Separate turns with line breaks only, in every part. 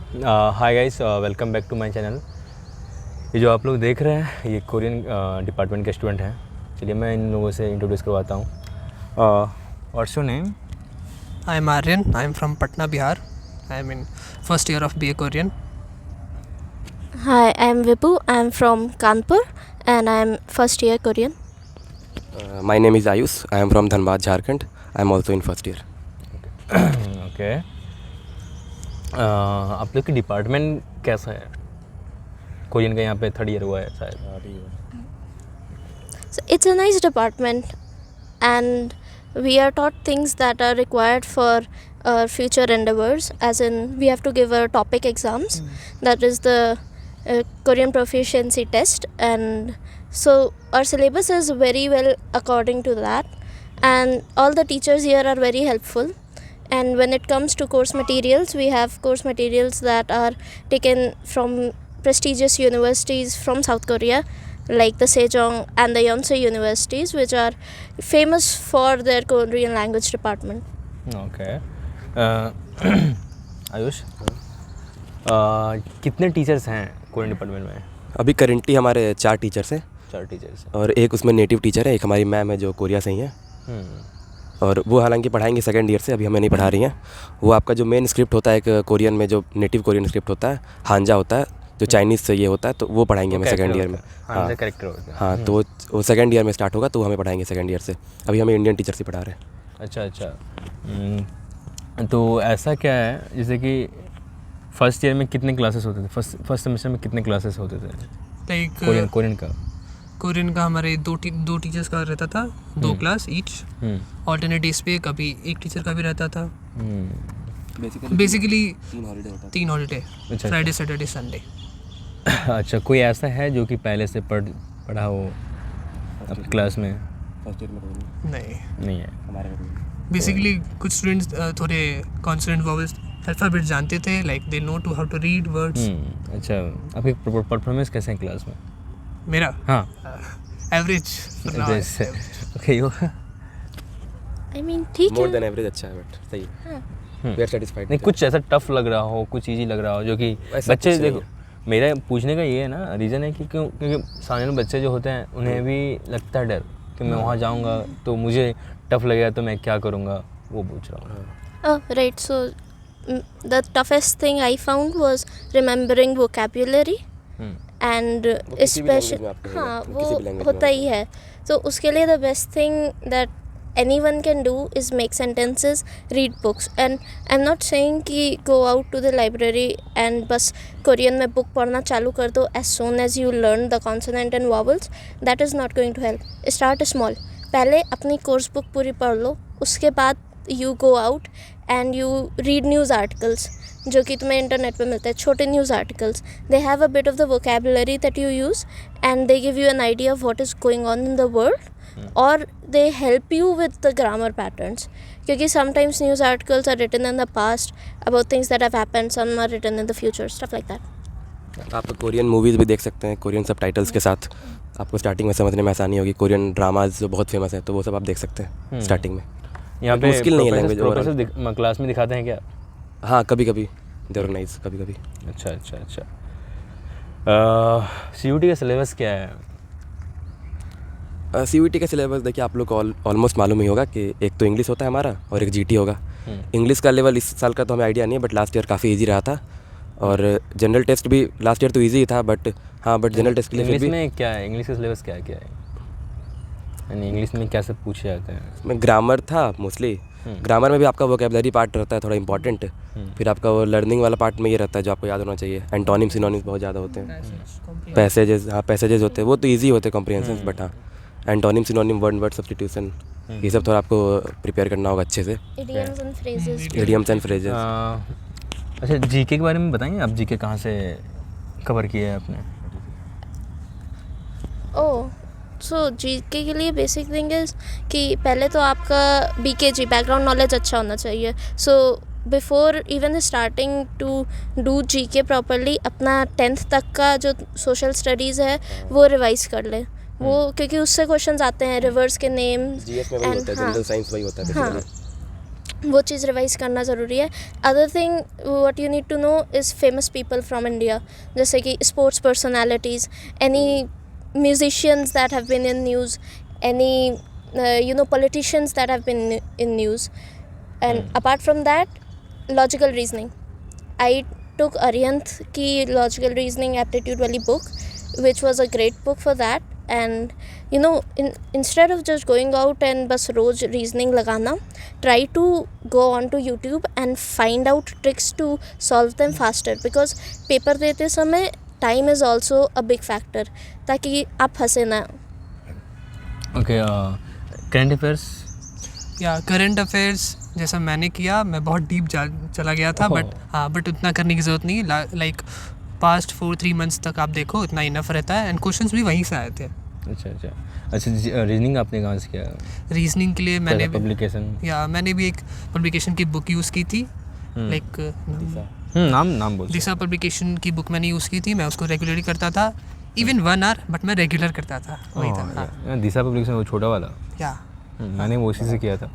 Hi guys, welcome back to my channel. ये जो आप लोग देख रहे हैं ये कोरियन डिपार्टमेंट के स्टूडेंट हैं। चलिए मैं इन लोगों से इंट्रोड्यूस करवाता हूँ। What's your name?
I am Aryan. I am from Patna, Bihar. I am in first year of BA Korean.
Hi, I am Vibhu. I am from Kanpur and I am first year Korean.
My name is Ayush. I am from Dhanbad, Jharkhand. I am also in first year.
Okay. आप लोग की department कैसा है? Korean का यहाँ पे third year हुआ है शायद।
So it's a nice department and we are taught things that are required for our future endeavors, as in we have to give our topic exams. That is the Korean proficiency test, and so our syllabus is very well according to that, and all the teachers here are very helpful. And when it comes to course materials, we have course materials that are taken from prestigious universities from South Korea, like the Sejong and the Yonsei universities, which are famous for their Korean language department.
Okay. Ayush, कितने teachers हैं Korean department में?
अभी currently हमारे 4 teachers हैं
4 teachers हैं।
और एक उसमें नेटिव टीचर है, एक हमारी मैम है जो कोरिया से ही है। और वो हालांकि पढ़ाएंगे सेकंड ईयर से, अभी हमें नहीं पढ़ा रही हैं। वो आपका जो मेन स्क्रिप्ट होता है एक कोरियन में, जो नेटिव कोरियन स्क्रिप्ट होता है, हांजा होता है, जो चाइनीज़ से ये होता है, तो वो पढ़ाएंगे हमें सेकंड ईयर में।
हाँ, कैरेक्टर होता है।
हाँ, तो वो सेकंड ईयर में स्टार्ट होगा, तो वो हमें पढ़ाएंगे सेकंड ईयर से। अभी हमें इंडियन टीचर से पढ़ा रहे हैं।
अच्छा। तो ऐसा क्या है, जैसे कि फर्स्ट ईयर में कितने क्लासेस होते थे? फर्स्ट सेमेस्टर में कितने क्लासेस होते थे
Like
कोरियन का?
कोरियन का हमारे दो टीचर्स का रहता था, 2 क्लास ईच। ऑल्टरनेट डेज पे कभी एक टीचर का भी रहता था। बेसिकली 3 हॉलीडे,
अच्छा।
Friday Saturday Sunday.
अच्छा, कोई ऐसा है जो कि पहले से पढ़ा हो आपकी क्लास में?
फर्स्ट ईयर में
नहीं है
हमारे
बेसिकली कुछ स्टूडेंट्स थोड़े कॉन्सोनेंट वॉवल्स अल्फाबेट जानते थे, like they know to how to read words.
अच्छा, आपकी परफॉर्मेंस कैसे है क्लास में?
मेरा
हाँ,
एवरेज।
ओके।
I mean, ठीक
मोर
है.
देन एवरेज अच्छा है, बट सही है। We are satisfied.
नहीं, कुछ ऐसा टफ लग रहा हो, कुछ इजी लग रहा हो जो कि
ऐसा
बच्चे
कुछ नहीं
देखो, मेरा पूछने का ये है ना, रीज़न है कि क्योंकि सामने में बच्चे जो होते हैं उन्हें भी लगता है डर कि मैं वहाँ जाऊँगा तो मुझे टफ लगेगा तो मैं क्या करूँगा, वो पूछ रहा हूँ।
Oh, right. So the toughest thing I found was remembering vocabulary. And
वो किसी भी
especially
language में आपको होगा,
हाँ,
वो किसी भी
वो
language
होता
में
ही है। तो उसके लिए the best thing that anyone can do is make sentences, read books. And I'm not saying कि go out to the library and बस कोरियन में बुक पढ़ना चालू कर दो as soon as you learn the consonant and vowels. That is not going to help. Start small. पहले अपनी course book पूरी पढ़ लो, उसके बाद you go out and you read news articles जो कि तुम्हें इंटरनेट पे मिलते हैं, छोटे news articles. They have a bit of the vocabulary that you use and they give you an idea of what is going on in the world, और they help you with the grammar patterns, क्योंकि sometimes news articles are written in the past about things that have happened, some are written in the future, stuff like that.
आप Korean movies भी देख सकते हैं Korean subtitles के साथ। आपको starting में समझने में आसानी होगी। कोरियन ड्रामाज जो बहुत फेमस है, तो वो सब आप देख सकते हैं स्टार्टिंग में।
यहाँ पे
मुश्किल नहीं है लैंग्वेज
प्रोफेसर क्लास में दिखाते हैं क्या?
हाँ, कभी कभी दे ऑर्गेनाइज, कभी कभी।
अच्छा। CUT का सिलेबस क्या है?
CUT का सिलेबस देखिए, आप लोग को ऑलमोस्ट मालूम ही होगा कि एक तो इंग्लिश होता है हमारा और एक GT होगा। इंग्लिश का लेवल इस साल का तो हमें आइडिया नहीं है, बट लास्ट ईयर काफ़ी इजी रहा था। और जनरल टेस्ट भी लास्ट ईयर तो इजी ही था, बट जनरल टेस्ट के लिए
इंग्लिश
फिर भी
में क्या है? इंग्लिश का सिलेबस क्या है? यानी इंग्लिश में क्या सब पूछे जाते हैं?
में ग्रामर था मोस्टली। ग्रामर में भी आपका वोकेबलरी पार्ट रहता है थोड़ा इंपॉर्टेंट। फिर आपका वो लर्निंग वाला पार्ट में ये रहता है जो आपको याद होना चाहिए। एंटोनिम सिनोनिम्स बहुत ज़्यादा होते हैं। पैसेजेस होते हैं, वो तो ईजी होते हैं कॉम्प्रिहेंशन, बट हाँ एंटोनिम सिनोनिम, वर्ड सब्स्टिट्यूशन, ये सब थोड़ा आपको प्रिपेयर करना होगा अच्छे से।
Idioms and phrases.
Idioms and phrases.
अच्छा, GK के बारे में बताएंगे आप? GK कहाँ से कवर किया है आपने?
ओह, सो GK के लिए बेसिक थिंग इज़ कि पहले तो आपका BKG बैकग्राउंड नॉलेज अच्छा होना चाहिए। So before even starting to do GK properly, अपना 10th तक का जो सोशल स्टडीज़ है वो रिवाइज कर ले। वो क्योंकि उससे क्वेश्चंस आते हैं, रिवर्स के नेम्स
जीएस में वही होता है, जनरल साइंस वही होता है
हाँ,
बेसिकली।
वो चीज़ रिवाइज करना ज़रूरी है. Other thing what you need to know is famous people from India, जैसे कि sports personalities, any musicians that have been in news, any politicians that have been in news. And apart from that, logical reasoning. I took Arihant ki logical reasoning aptitude wali book, which was a great book for that. And instead of just going out and bas roz reasoning lagana, try to go on to YouTube and find out tricks to solve them faster, because paper dete samay time is also a big factor, ताकि आप फंसे ना.
Okay, current affairs.
या current affairs जैसा मैंने किया, मैं बहुत डीप चला गया था, बट उतना करने की ज़रूरत नहीं. लाइक पास्ट 4-3 मंथ्स तक आप देखो, इतना इनफ रहता है. एंड क्वेश्चंस भी वहीं से आए थे.
अच्छा, रीजनिंग आपने कहाँ से किया?
रीजनिंग के लिए मैंने
पब्लिकेशन,
या मैंने भी एक पब्लिकेशन की बुक यूज़ की थी, लाइक
नाम बोल.
दिशा पब्लिकेशन की बुक मैंने यूज़ की थी. मैं उसको रेगुलरली करता था, इवन 1 आवर, बट मैं रेगुलर करता था. वही था
दिशा पब्लिकेशन, वो छोटा वाला.
या
मैंने वो उसी से किया था.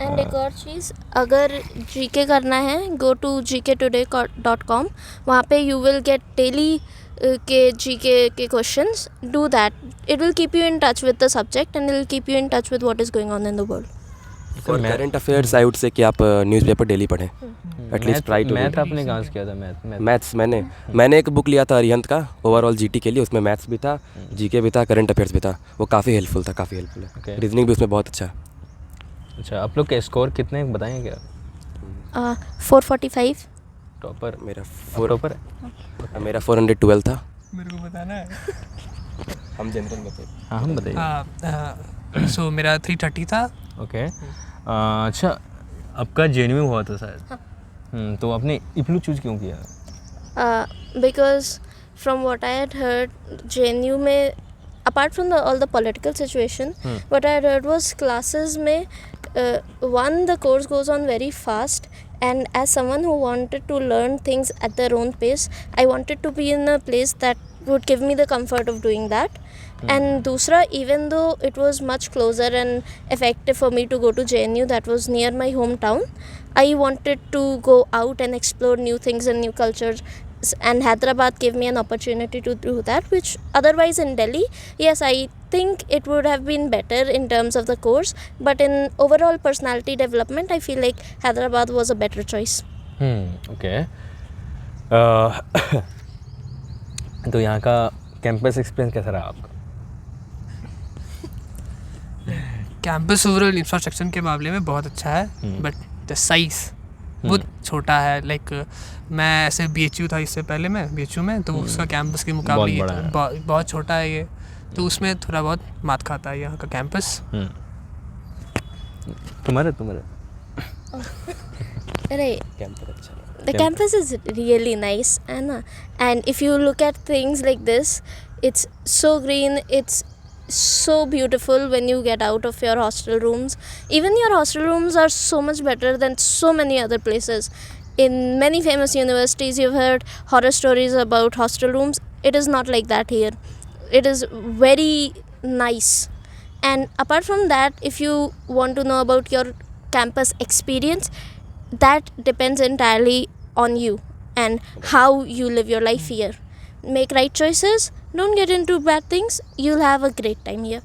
एंड एक और चीज़, अगर जीके करना है, गो टू gktoday.com. वहाँ पे यू विल गेट डेली के जीके के questions. Do that, it will keep you in touch with the subject and it will keep you in touch with what is going on in the world.
For current affairs I would say कि आप newspaper daily पढ़ें. At least try to.
Math आपने कहाँ से किया था?
Maths मैंने एक बुक लिया था अरिहंत का, ओवरऑल जीटी के लिए. उसमें मैथ्स भी था, जीके भी था, करंट अफेयर्स भी था. वो काफ़ी हेल्पफुल था, काफ़ी हेल्पफुल है.
Okay.
रीजनिंग भी उसमें बहुत अच्छा.
अच्छा, आप लोग के स्कोर कितने बताएं क्या?
445.
टॉपर
मेरा
टॉपर है.
मेरा 412 था.
मेरे को बताना है.
हम जनरल बताइए.
हाँ, हम बताइए.
सो मेरा 330 था.
ओके. अच्छा, आपका जेएनयू में हुआ था शायद. तो आपने इप्लू चूज क्यों किया?
Because from what I had heard, JNU में apart from all the political situation, what I had heard was classes में one, the course goes on very fast, and as someone who wanted to learn things at their own pace, I wanted to be in a place that would give me the comfort of doing that. And दूसरा, even though it was much closer and effective for me to go to JNU, that was near my hometown, I wanted to go out and explore new things and new cultures, and Hyderabad gave me an opportunity to do that, which otherwise in Delhi, yes, I think it would have been better in terms of the course, but in overall personality development, I feel like Hyderabad was a better choice.
Okay. तो यहाँ का campus experience कैसा रहा आपका?
Campus overall infrastructure के मामले में बहुत अच्छा है, बट द साइज वो छोटा है. लाइक मैं ऐसे BHU था इससे पहले, मैं BHU में, तो उसका कैंपस के मुकाबले बहुत छोटा है ये, तो उसमें थोड़ा बहुत मात खाता है यहाँ का कैंपस.
तुम्हारे
Right.
कैंपस अच्छा है.
The campus is really nice, Anna. And if you look at things like this, it's so green, it's so beautiful when you get out of your hostel rooms. Even your hostel rooms are so much better than so many other places. In many famous universities, you've heard horror stories about hostel rooms. It is not like that here. It is very nice. And apart from that, if you want to know about your campus experience, that depends entirely on you and how you live your life here. Make right choices, don't get into bad things, you'll have a great time here.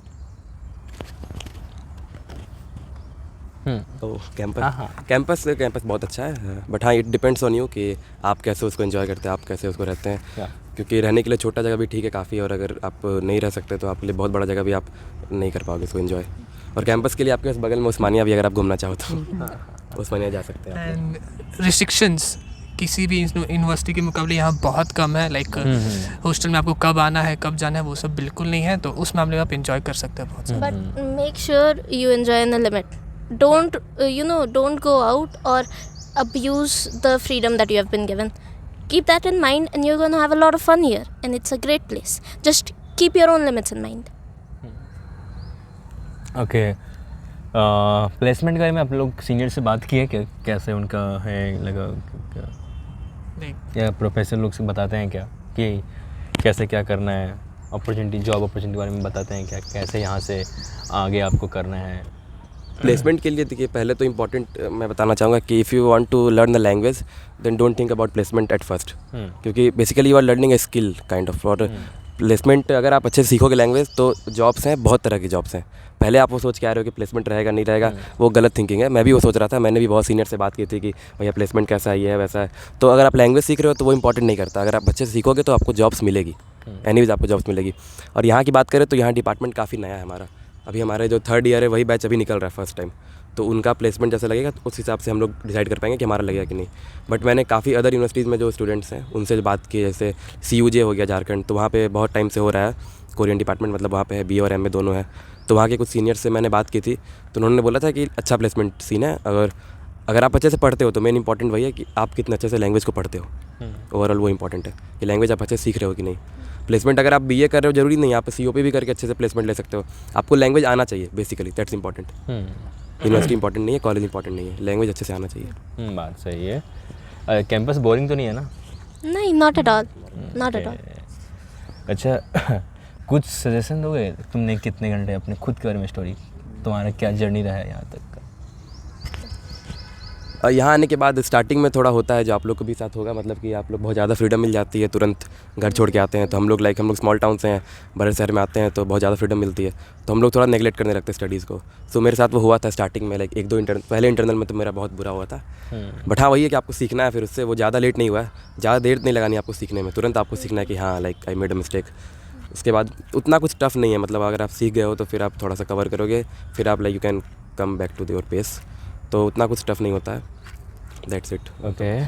तो campus बहुत अच्छा है, but हाँ, it depends on you कि आप कैसे उसको enjoy करते हैं, आप कैसे उसको रहते हैं. क्योंकि रहने के लिए छोटा जगह भी ठीक है, काफ़ी, और अगर आप नहीं रह सकते तो आपके लिए बहुत बड़ा जगह भी आप नहीं कर पाओगे उसको एंजॉय. और कैंपस के लिए आपके बगल में उस्मानिया भी, अगर आप घूमना चाहो तो उस्मानिया जा सकते हैं.
एंड रिस्ट्रिक्शंस किसी भी यूनिवर्सिटी के मुकाबले यहाँ बहुत कम है. लाइक हॉस्टल में आपको कब आना है, कब जाना है, वो सब बिल्कुल नहीं है, तो उस मामले में आप एंजॉय कर सकते हैं बहुत.
But make sure you enjoy in a limit. Don't go out or abuse the freedom that you have been given. Keep that in mind, and you're going to have a lot of fun here, and it's a great place. Just keep your own limits in mind.
Okay. Placement के बारे में आप लोग senior से बात की है क्या, कैसे उनका है लगा क्या?
नहीं.
या प्रोफेसर लोग से बताते हैं क्या कि कैसे क्या करना है, अपॉर्चुनिटी, जॉब अपॉर्चुनिटी के बारे में बताते हैं क्या, कैसे यहाँ से आगे आपको करना है?
प्लेसमेंट के लिए देखिए पहले तो इम्पॉर्टेंट मैं बताना चाहूँगा कि if you want to learn the language then don't think about placement at first, क्योंकि basically you are learning a skill kind of. और प्लेसमेंट अगर आप अच्छे से सीखोगे लैंग्वेज तो जॉब्स हैं, बहुत तरह की जॉब्स हैं। पहले आप वो सोच के आ रहे हो कि प्लेसमेंट रहेगा नहीं रहेगा, वो गलत थिंकिंग है। मैं भी वो सोच रहा था, मैंने भी बहुत सीनियर से बात की थी कि भैया प्लेसमेंट कैसा है, ये है वैसा है। तो अगर आप लैंग्वेज सीख रहे हो तो वो इंपॉर्टेंट नहीं करता, अगर आप अच्छे से सीखोगे तो आपको जॉब्स मिलेगी, एनीवेज आपको जॉब्स मिलेगी। और यहाँ की बात करें तो यहाँ डिपार्टमेंट काफ़ी नया है हमारा, अभी हमारे जो 3rd ईयर है वही बैच अभी निकल रहा है फर्स्ट टाइम। तो उनका प्लेसमेंट जैसा लगेगा उस हिसाब से हम लोग डिसाइड कर पाएंगे कि हमारा लगेगा कि नहीं। बट मैंने काफ़ी अदर यूनिवर्सिटीज़ में जो स्टूडेंट्स हैं उनसे बात की, जैसे CUJ हो गया झारखंड, तो वहाँ पे बहुत टाइम से हो रहा है कोरियन डिपार्टमेंट, मतलब वहाँ पे है BA और MA दोनों है। तो वहाँ के कुछ सीनियर से मैंने बात की थी, तो उन्होंने बोला था कि अच्छा प्लेसमेंट सीन है। अगर आप अच्छे से पढ़ते हो तो मेन इंपॉर्टेंट वही है कि आप कितने अच्छे से लैंग्वेज को पढ़ते हो, ओवरऑल वो इंपॉर्टेंट है कि लैंग्वेज आप अच्छे से सीख रहे हो कि नहीं। प्लेसमेंट अगर आप BA कर रहे हो जरूरी नहीं, आप COP भी करके अच्छे से प्लेसमेंट ले सकते हो, आपको लैंग्वेज आना चाहिए basically, that's important. University important नहीं है, कॉलेज इंपॉर्टेंट नहीं है, लैंग्वेज अच्छे से आना चाहिए।
बात सही है। कैंपस बोरिंग तो नहीं है ना?
नहीं, not at all, not at all.
अच्छा कुछ सजेशन दोगे? तुमने कितने घंटे अपने खुद के बारे में स्टोरी, तुम्हारा क्या जर्नी रहा है यहाँ तक का?
यहाँ आने के बाद स्टार्टिंग में थोड़ा होता है जो आप लोग को भी साथ होगा, मतलब कि आप लोग बहुत ज़्यादा फ्रीडम मिल जाती है, तुरंत घर छोड़ के आते हैं। तो हम लोग हम लोग स्मॉल टाउन से हैं, बड़े शहर में आते हैं तो बहुत ज़्यादा फ्रीडम मिलती है, तो हम लोग थोड़ा नेगलेक्ट करने लगते हैं स्टडीज़ को। सो मेरे साथ वो हुआ था स्टार्टिंग में, 1-2 पहले इंटरनल में तो मेरा बहुत बुरा हुआ था। बट हाँ वही है कि आपको सीखना है, फिर उससे वो ज़्यादा लेट नहीं हुआ है, ज़्यादा देर नहीं लगानी आपको सीखने में, तुरंत आपको सीखना है कि हाँ आई मेड अ मिस्टेक। उसके बाद उतना कुछ टफ नहीं है, मतलब अगर आप सीख गए हो तो फिर आप थोड़ा सा कवर करोगे, फिर आप you can come back to your pace, तो उतना कुछ टफ नहीं होता है, दैट्स इट।
ओके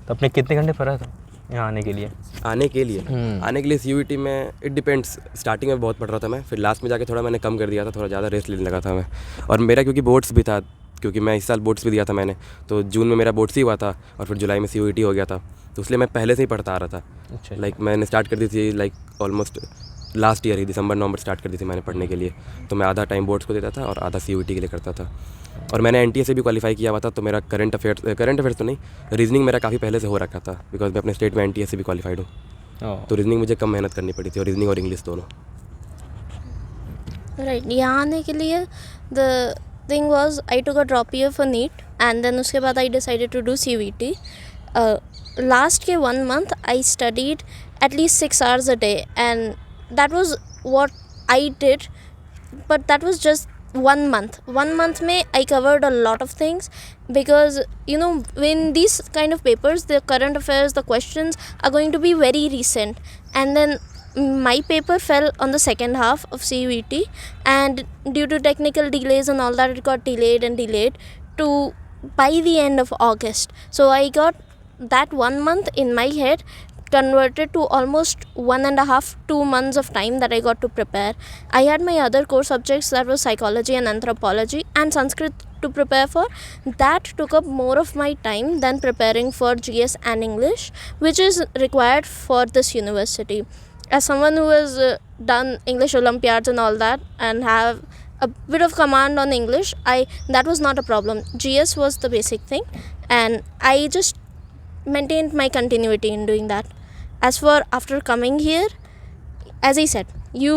तो अपने कितने घंटे पढ़ा था यहाँ आने के लिए?
आने के लिए CUET में इट डिपेंड्स। स्टार्टिंग में बहुत पढ़ रहा था मैं, फिर लास्ट में जाके थोड़ा मैंने कम कर दिया था, थोड़ा ज़्यादा रेस्ट लेने लगा था मैं। और मेरा क्योंकि बोर्ड्स भी था, क्योंकि मैं इस साल बोर्ड्स भी दिया था मैंने, तो जून में मेरा बोर्ड्स ही हुआ था और फिर जुलाई में CUET हो गया था, तो इसलिए मैं पहले से ही पढ़ता आ रहा था।
अच्छा
मैंने स्टार्ट कर दी थी ऑलमोस्ट लास्ट ईयर ही, दिसंबर-नवंबर स्टार्ट कर दी थी मैंने पढ़ने के लिए। तो मैं आधा टाइम बोर्ड्स को देता था और आधा CUET के लिए करता था। और मैंने NTA से भी क्वालिफाई किया हुआ था, तो मेरा करंट अफेयर्स तो नहीं, रीजनिंग मेरा काफ़ी पहले से हो रखा था, बिकॉज मैं अपने स्टेट में NTA से भी क्वालिफाइड हूँ। तो रीजनिंग मुझे कम मेहनत करनी पड़ी थी, और रीजनिंग और इंग्लिश दोनों।
राइट, यहाँ आने के लिए the thing was I took a drop year for NEET and then उसके बाद I decided to do CUET। Last के 1 month I studied at least 6 hours a day and that was what I did, but that was just 1 month. 1 month mein I covered a lot of things, because you know when these kind of papers, the current affairs, the questions are going to be very recent, and then my paper fell on the second half of CUET, and due to technical delays and all that, it got delayed to by the end of August. So I got that 1 month in my head converted to almost 1.5-2 months of time that I got to prepare. I had my other core subjects, that was psychology and anthropology and Sanskrit to prepare for. That took up more of my time than preparing for GS and English, which is required for this university. As someone who has done English Olympiads and all that and have a bit of command on English, that was not a problem. GS was the basic thing, and I just maintained my continuity in doing that. As for after coming here, as I said, you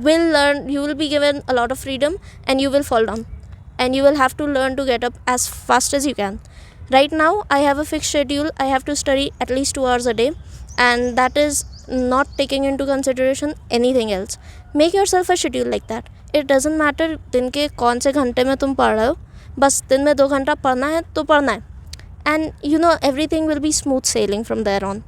will learn, you will be given a lot of freedom and you will fall down, and you will have to learn to get up as fast as you can. Right now I have a fixed schedule. I have to study at least 2 hours a day, and that is not taking into consideration anything else. Make yourself a schedule like that. It doesn't matter दिन के कौन से घंटे में तुम पढ़ रहे हो, बस दिन में 2 घंटा पढ़ना है तो पढ़ना है, and you know everything will be smooth sailing from there on.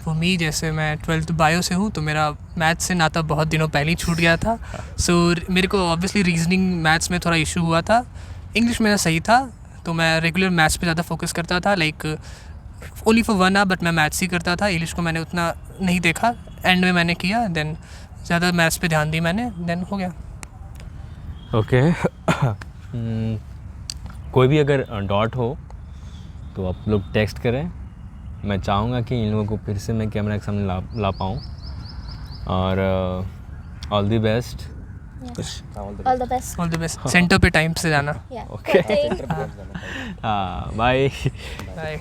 For me, जैसे मैं 12th बायो से हूँ, तो मेरा मैथ्स से नाता बहुत दिनों पहले ही छूट गया था। सो मेरे को ऑब्वियसली रीजनिंग मैथ्स में थोड़ा इशू हुआ था। इंग्लिश मेरा सही था, तो मैं रेगुलर मैथ्स पे ज़्यादा फोकस करता था, ओनली फॉर 1 hour, बट मैं मैथ्स ही करता था। इंग्लिश को मैंने उतना नहीं देखा, एंड में मैंने किया, देन ज़्यादा मैथ्स पे ध्यान दी मैंने, देन हो गया।
ओके कोई भी अगर डाउट हो तो आप लोग टेक्स्ट करें। मैं चाहूँगा कि इन लोगों को फिर से मैं कैमरा के सामने ला पाऊँ, और all the best.
All the best.
All the best. Centre पे टाइम से जाना।
Yeah.
Okay.
Good thing.
हाँ बाय।
बाय।